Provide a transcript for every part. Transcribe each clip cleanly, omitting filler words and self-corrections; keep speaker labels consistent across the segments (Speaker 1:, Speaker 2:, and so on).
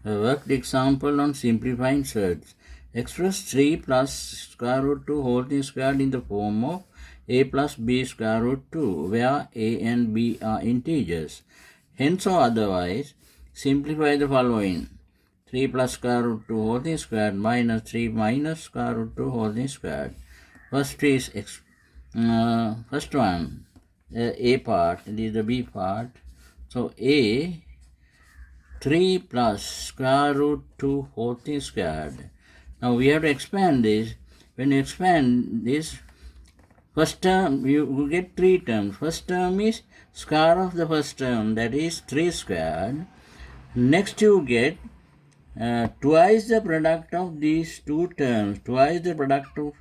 Speaker 1: A worked example on simplifying surds. Express 3 plus square root 2 whole thing squared in the form of a plus b square root 2, where a and b are integers. Hence or otherwise, simplify the following. 3 plus square root 2 whole thing squared minus 3 minus square root 2 whole thing squared. First one, a part, this is the b part. So a 3 plus square root 2 whole thing squared. Now we have to expand this. When you expand this, first term, you get three terms. First term is square of the first term, that is 3 squared. Next you get twice the product of these two terms. Twice the product of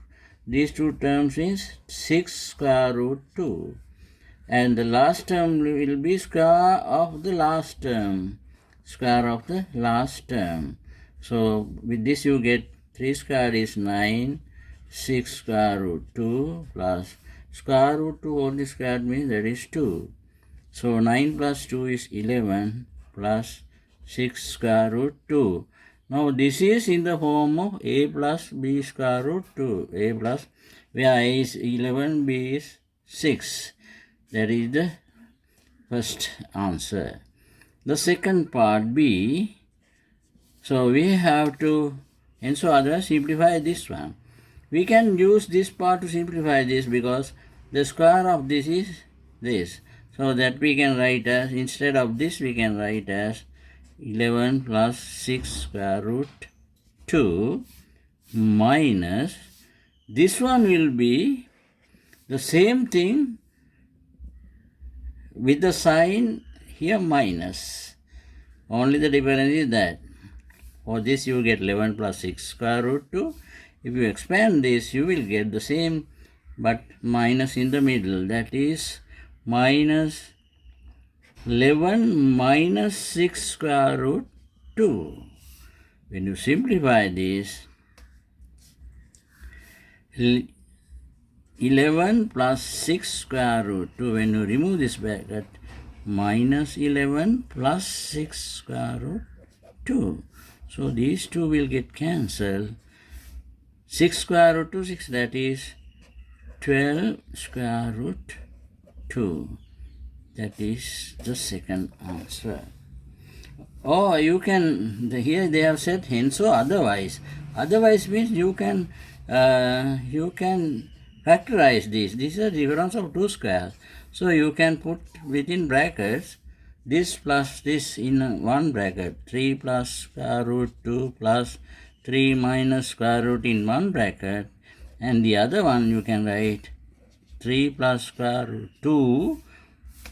Speaker 1: these two terms is 6 square root 2. And the last term will be square of the last term. Square of the last term. So with this you get 3 square is 9, 6 square root 2 plus square root 2 whole squared means that is 2. So 9 plus 2 is 11 plus 6 square root 2. Now this is in the form of a plus b square root 2. A plus, where a is 11, b is 6. That is the first answer. The second part b, so we have to, and so otherwise simplify this one. We can use this part to simplify this because the square of this is this. So that we can write as, instead of this we can write as 11 plus 6 square root 2 minus, this one will be the same thing with the sign here minus. Only the difference is that for this you get 11 plus 6 square root 2. If you expand this, you will get the same but minus in the middle. That is minus 11 minus 6 square root 2. When you simplify this, 11 plus 6 square root 2, when you remove this bracket, minus 11 plus 6 square root 2. So these two will get cancelled. 6 square root 2, 6, that is 12 square root 2. That is the second answer. Or you can, here they have said hence or otherwise. Otherwise means you can factorize this. This is a difference of two squares. So you can put within brackets this plus this in one bracket. 3 plus square root 2 plus 3 minus square root in one bracket. And the other one you can write 3 plus square root 2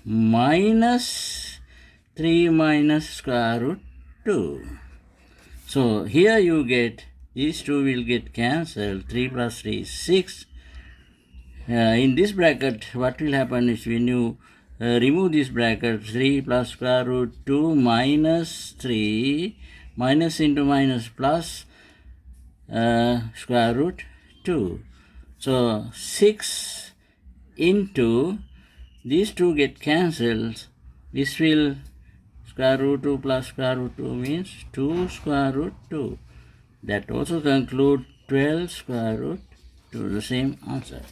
Speaker 1: minus 3 minus square root 2. So here you get, these two will get cancelled. 3 plus 3 is 6. In this bracket, what will happen is when you remove this bracket, 3 plus square root 2 minus 3, minus into minus plus square root 2. So 6 into, these two get cancelled. This will, square root 2 plus square root 2 means 2 square root 2. That also concludes 12 square root 2, the same answer.